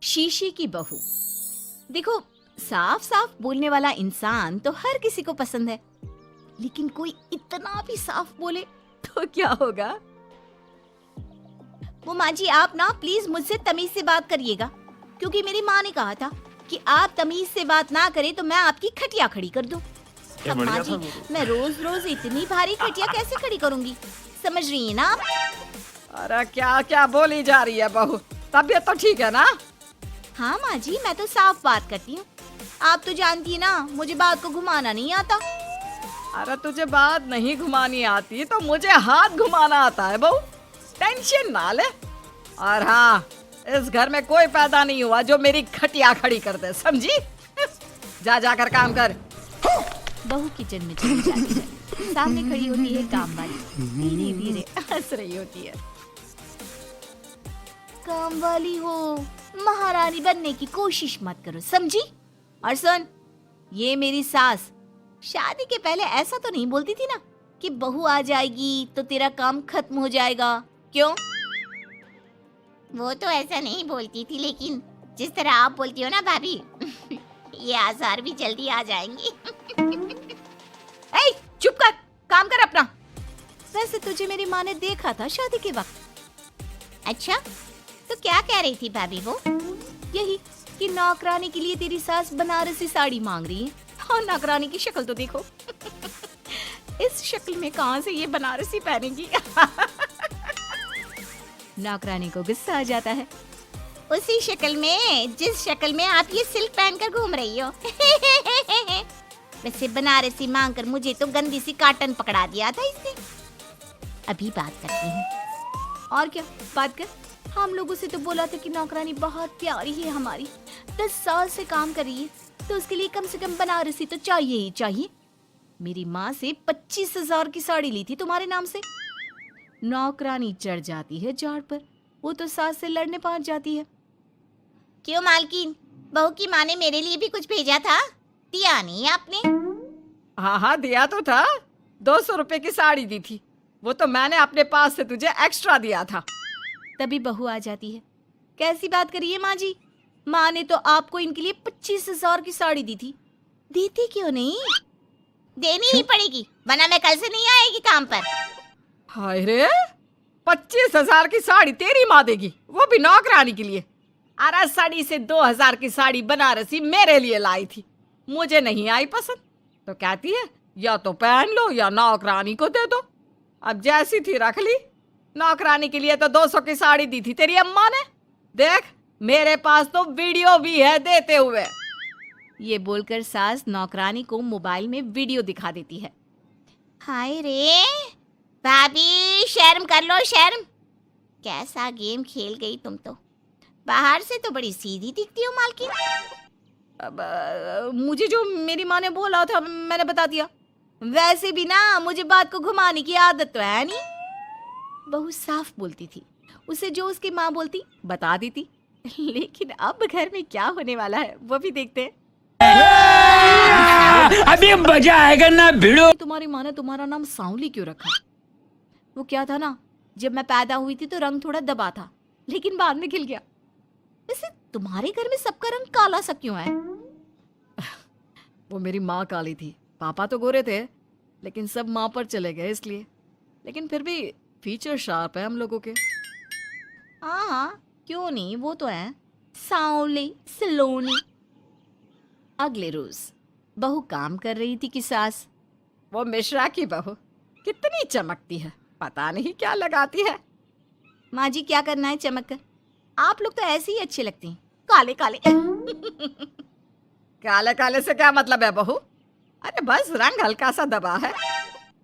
शीशी की बहू। देखो, साफ साफ बोलने वाला इंसान तो हर किसी को पसंद है, लेकिन कोई इतना भी साफ बोले तो क्या होगा? वो माँ जी, आप ना प्लीज मुझसे तमीज से बात करिएगा, क्योंकि मेरी माँ ने कहा था कि आप तमीज से बात ना करें तो मैं आपकी खटिया खड़ी कर दूं। अब माँ जी, मैं रोज रोज इतनी भारी खटिया कैसे खड़ी करूंगी, समझ रही है ना आप? अरे क्या क्या बोली जा रही है बहू, तबीयत तो ठीक है ना? हाँ माँ जी, मैं तो साफ बात करती हूँ। आप तो जानती है ना, मुझे बात को घुमाना नहीं आता। अरे तुझे बात नहीं घुमानी आती तो मुझे हाथ घुमाना आता है बहू, टेंशन ना ले। और हाँ, इस घर में कोई पैदा नहीं हुआ जो मेरी खटिया खड़ी कर दे, समझी? जा जाकर काम कर। बहू किचन में चली जाती है, सामने खड़ी होती है काम वाली, धीरे धीरे हंस रही होती है। काम वाली हो, महारानी बनने की कोशिश मत करो, समझी? और सुन, ये मेरी सास शादी के पहले ऐसा तो नहीं बोलती थी ना कि बहू आ जाएगी तो तेरा काम खत्म हो जाएगा, क्यों? वो तो ऐसा नहीं बोलती थी, लेकिन जिस तरह आप बोलती हो ना भाभी, ये आसार भी जल्दी आ जाएंगे। ए, चुप कर, काम कर अपना। वैसे तुझे मेरी माँ ने देखा था शादी के वक्त। अच्छा, तो क्या कह रही थी भाभी वो? यही कि नौकरानी के लिए तेरी सास बनारसी साड़ी मांग रही है। और नौकरानी की शक्ल तो देखो। इस शक्ल में कहां से ये बनारसी पहनेगी? नौकरानी को गुस्सा आ जाता है। उसी शक्ल में जिस शक्ल में आप ये सिल्क पहनकर घूम रही हो। वैसे बनारसी मांगकर मुझे तो गंदी सी काटन पकड़ा दिया था इसने। अभी बात करती हूँ। और क्या बात कर? हम लोगों से तो बोला था कि नौकरानी बहुत प्यारी है हमारी, 10 साल से काम कर रही है, तो उसके लिए कम से कम बनारसी तो चाहिए ही चाहिए। मेरी माँ से 25,000 की साड़ी ली थी तुम्हारे नाम से। नौकरानी चढ़ जाती है झाड़ पर, वो तो सास से लड़ने पहुंच जाती है। क्यों मालकिन, बहू की माँ ने मेरे लिए भी कुछ भेजा था, दिया नहीं आपने? हाँ हाँ, दिया तो था, 200 रुपए की साड़ी दी थी, वो तो मैंने अपने पास से तुझे एक्स्ट्रा दिया था। तभी बहू आ जाती है। कैसी बात करिए माँ जी, माँ ने तो आपको इनके लिए 25,000 की साड़ी दी थी, देती क्यों नहीं? देनी ही पड़ेगी, वरना मैं कल से नहीं आएगी काम पर। हाय रे, 25,000 की साड़ी तेरी माँ देगी, वो भी नौकरानी के लिए? अरे साड़ी से 2,000 की साड़ी बनारसी मेरे लिए लाई थी, मुझे नहीं आई पसंद, तो कहती है या तो पहन लो या नौकरानी को दे दो। अब जैसी थी रख ली। नौकरानी के लिए तो 200 की साड़ी दी थी तेरी अम्मा ने, देख मेरे पास तो वीडियो भी है देते हुए। ये बोलकर सास नौकरानी को मोबाइल में वीडियो दिखा देती है। हाय रे भाभी, शर्म कर लो शर्म। कैसा गेम खेल गई तुम तो, बाहर से तो बड़ी सीधी दिखती हो मालकिन। अब मुझे जो मेरी माँ ने बोला था मैंने बता दिया। वैसे भी ना मुझे बात को घुमाने की आदत तो है नहीं। बहू साफ बोलती थी, उसे जो उसकी माँ बोलती बता देती। लेकिन अब घर में क्या होने वाला है वो भी देखते हैं। अभी मजा आएगा ना भिड़ो। तुम्हारी माँ ने तुम्हारा नाम सांवली क्यों रखा? वो क्या था ना, जब मैं पैदा हुई थी तो रंग थोड़ा दबा था, लेकिन बाद में खिल गया। वैसे तुम्हारे घर में सबका रंग काला सा क्यों है? वो मेरी माँ काली थी, पापा तो गोरे थे, लेकिन सब माँ पर चले गए इसलिए। लेकिन फिर भी फीचर शार्प है हम लोगों के। हाँ हाँ, क्यों नहीं, वो तो है सांवली सलोनी। अगले रोज बहू काम कर रही थी कि सास, वो मिश्रा की बहू कितनी चमकती है, पता नहीं क्या लगाती है। माँ जी क्या करना है चमक कर, आप लोग तो ऐसे ही अच्छे लगते हैं, काले काले। काले काले से क्या मतलब है बहू? अरे बस रंग हल्का सा दबा है।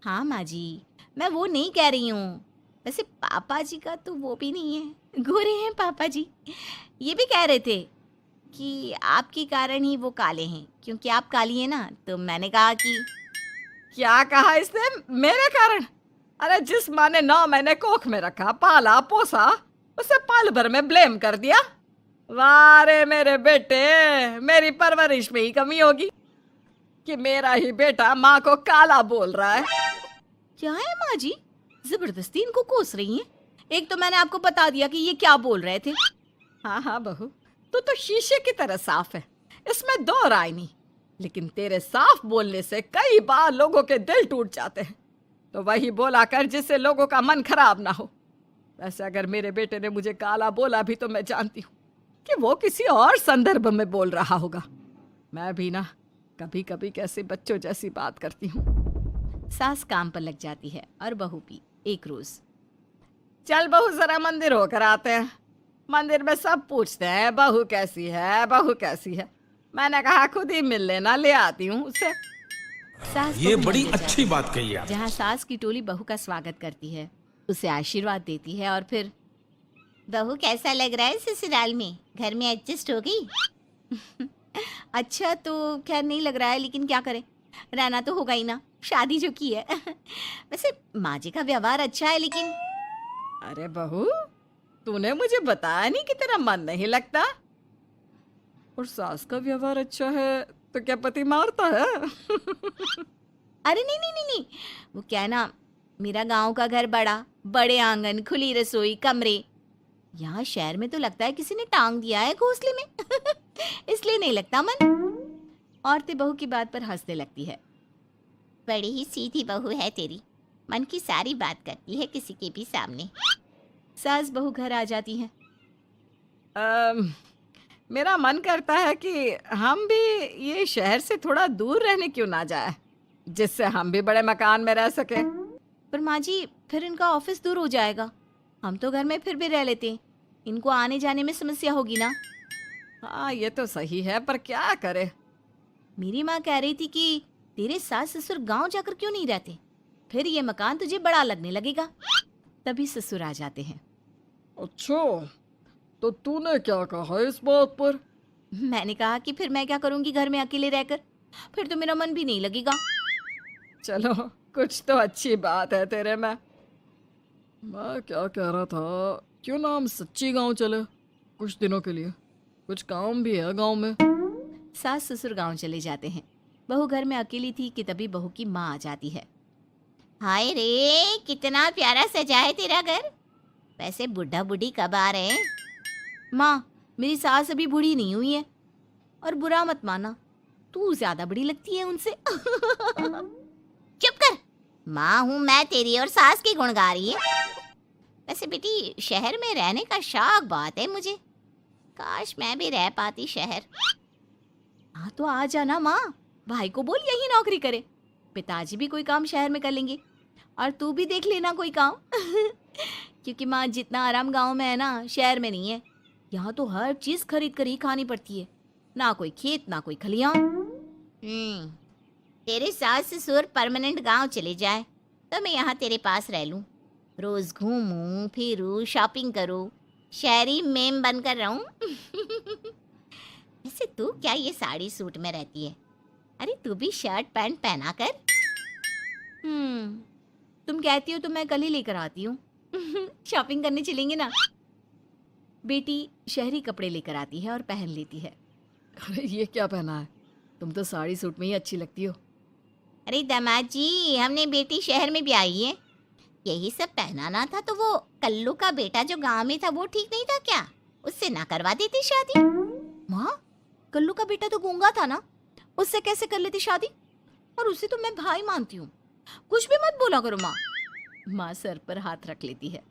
हाँ माँ जी, मैं वो नहीं कह रही हूँ। वैसे पापा जी का तो वो भी नहीं है, गोरे हैं पापा जी। ये भी कह रहे थे कि आपके कारण ही वो काले हैं, क्योंकि आप काली हैं ना, तो मैंने कहा कि। क्या कहा इसने मेरे कारण? अरे जिस माँ ने 9 महीने कोख में रखा, पाला पोसा, उसे पल भर में ब्लेम कर दिया। वाह रे मेरे बेटे, मेरी परवरिश में ही कमी होगी कि मेरा ही बेटा माँ को काला बोल रहा है। क्या है माँ जी, जबरदस्ती इनको कोस रही हैं? एक तो मैंने आपको बता दिया कि ये क्या बोल रहे थे। हाँ हाँ बहू, तू तो शीशे की तरह साफ है, इसमें दो राय नहीं। लेकिन तेरे साफ बोलने से कई बार लोगों के दिल टूट जाते हैं। तो वही बोला कर जिससे लोगों का मन खराब ना हो। वैसे अगर मेरे बेटे ने मुझे काला बोला भी तो मैं जानती हूँ कि वो किसी और संदर्भ में बोल रहा होगा। मैं भी ना कभी कभी कैसे बच्चों जैसी बात करती हूँ। सास काम पर लग जाती है और बहू भी। एक रोज चल बहू जरा मंदिर होकर आते हैं। मंदिर में सब पूछते हैं बहू कैसी है, बहू कैसी है। मैंने कहा खुद ही मिल लेना, ले आती हूँ उसे। सास ये बहू बड़ी मंदिर जाती अच्छी है, बात कही आप। जहाँ सास की टोली बहू का स्वागत करती है, उसे आशीर्वाद देती है और फिर बहू कैसा लग रहा है ससुराल में? घर में एडजस्ट हो गई? अच्छा तो खैर नहीं लग रहा है, लेकिन क्या करें, रहना तो होगा ही ना, शादी जो की है। वैसे माँ जी का व्यवहार अच्छा है, लेकिन अरे बहू, तूने मुझे बताया नहीं कि तेरा मन नहीं लगता। और सास का व्यवहार अच्छा है तो क्या पति मारता है? अरे नहीं नहीं नहीं नहीं, वो क्या है ना, मेरा गांव का घर बड़ा, बड़े आंगन, खुली रसोई, कमरे। यहाँ शहर में तो लगता है किसी ने टांग दिया है घोंसले में। इसलिए नहीं लगता मन। औरतें बहू की बात पर हंसने लगती है। बड़ी ही सीधी बहू है तेरी, मन की सारी बात करती है किसी के भी सामने। सास बहू घर आ जाती हैं। मेरा मन करता है कि हम भी ये शहर से थोड़ा दूर रहने क्यों ना जाए, जिससे हम भी बड़े मकान में रह सके। पर माँ जी, फिर इनका ऑफिस दूर हो जाएगा। हम तो घर में फिर भी रह लेते हैं, इनको आने जाने में समस्या होगी ना। हाँ ये तो सही है, पर क्या करे। मेरी माँ कह रही थी कि तेरे सास ससुर गांव जाकर क्यों नहीं रहते, फिर ये मकान तुझे बड़ा लगने लगेगा। तभी ससुर आ जाते हैं। अच्छा, तो तूने क्या कहा इस बात पर? मैंने कहा कि फिर मैं क्या करूंगी घर में अकेले रहकर, फिर तो मेरा मन भी नहीं लगेगा। चलो कुछ तो अच्छी बात है तेरे में। मैं क्या कह रहा था, क्यों ना हम सच्ची गांव चले कुछ दिनों के लिए, कुछ काम भी है गांव में। सास ससुर गांव चले जाते हैं। बहू घर में अकेली थी कि तभी बहू की माँ आ जाती है। हाय रे, कितना प्यारा सजा है तेरा घर। वैसे बुढ़ा बुढ़ी कब आ रहे हैं? माँ, मेरी सास अभी बूढ़ी नहीं हुई है, और बुरा मत माना, तू ज्यादा बड़ी लगती है उनसे। चुप कर, माँ हूँ मैं तेरी और सास की गुण गा रही है। वैसे बेटी, शहर में रहने का शौक बहुत है मुझे, काश मैं भी रह पाती शहर। हाँ तो आ जाना माँ, भाई को बोल यही नौकरी करे, पिताजी भी कोई काम शहर में कर लेंगे, और तू भी देख लेना कोई काम। क्योंकि माँ, जितना आराम गांव में है ना, शहर में नहीं है। यहाँ तो हर चीज खरीद कर ही खानी पड़ती है, ना कोई खेत ना कोई खलियान। तेरे सास ससुर परमानेंट गांव चले जाए तो मैं यहाँ तेरे पास रह लूं, रोज घूमूं फिरूं, शॉपिंग करूं, शहरी मेम बनकर रहूं। वैसे तू क्या ये साड़ी सूट में रहती है? अरे तू भी शर्ट पैंट पहना कर। तुम कहती हो तो मैं कल ही लेकर आती हूँ। शॉपिंग करने चलेंगे ना। बेटी शहरी कपड़े लेकर आती है और पहन लेती है। अरे ये क्या पहना है, तुम तो साड़ी सूट में ही अच्छी लगती हो। अरे दामाद जी, हमने बेटी शहर में भी आई है, यही सब पहनाना था। तो वो कल्लू का बेटा जो गांव में था वो ठीक नहीं था क्या? उससे ना करवा देती शादी? माँ, कल्लू का बेटा तो गूंगा था ना, उससे कैसे कर लेती शादी? और उसे तो मैं भाई मानती हूँ, कुछ भी मत बोला करो माँ। माँ सर पर हाथ रख लेती है।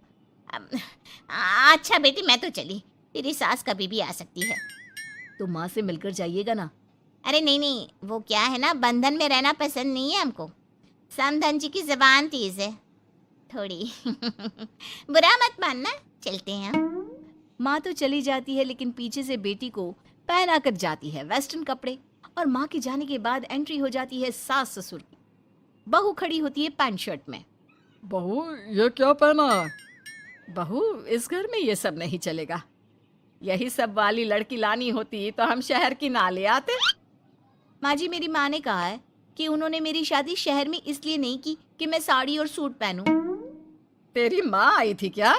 अच्छा बेटी, मैं तो चली, तेरी सास कभी भी आ सकती है। तो माँ से मिलकर जाइएगा ना। अरे नहीं नहीं, वो क्या है ना, बंधन में रहना पसंद नहीं है हमको। समधन जी की जबान तेज है थोड़ी। बुरा मत मानना, चलते हैं हम। माँ तो चली जाती है, लेकिन पीछे से बेटी को पहना कर जाती है वेस्टर्न कपड़े, और माँ के जाने के बाद एंट्री हो जाती है सास ससुर की। बहू खड़ी होती है पैंट शर्ट में। बहू ये क्या पहना है? बहू, इस घर में ये सब नहीं चलेगा। यही सब वाली लड़की लानी होती तो हम शहर की ना ले आते। माँ जी, मेरी माँ ने कहा है कि उन्होंने मेरी शादी शहर में इसलिए नहीं की कि मैं साड़ी और सूट पहनूं। तेरी माँ आई थी क्या?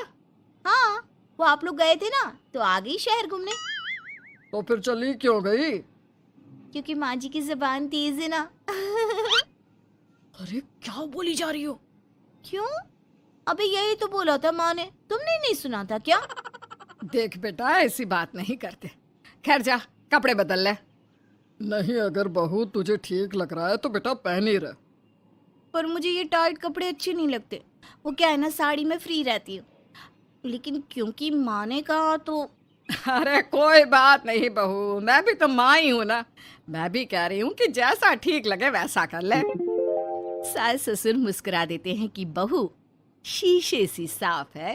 हाँ, वो आप लोग गए थे ना तो आ गई शहर घूमने। तो फिर चली क्यों गई? क्योंकि माँ जी की जुबान तेज है ना। अरे क्या बोली जा रही हो? क्यों? अबे यही तो बोला था माँ ने, तुमने नहीं सुना था क्या? देख बेटा, ऐसी बात नहीं करते। खैर जा कपड़े बदल ले। नहीं, अगर बहू तुझे ठीक लग रहा है तो बेटा पहन ही रहे। पर मुझे ये टाइट कपड़े अच्छे नहीं लगते। वो क्या है ना, साड़ी में फ्री रहती हूँ, लेकिन क्योंकि माँ ने कहा तो। अरे कोई बात नहीं बहू, मैं भी तो माँ ही हूँ ना। मैं भी कह रही हूँ कि जैसा ठीक लगे वैसा कर ले। सास ससुर मुस्कुरा देते हैं कि बहू शीशे सी साफ है।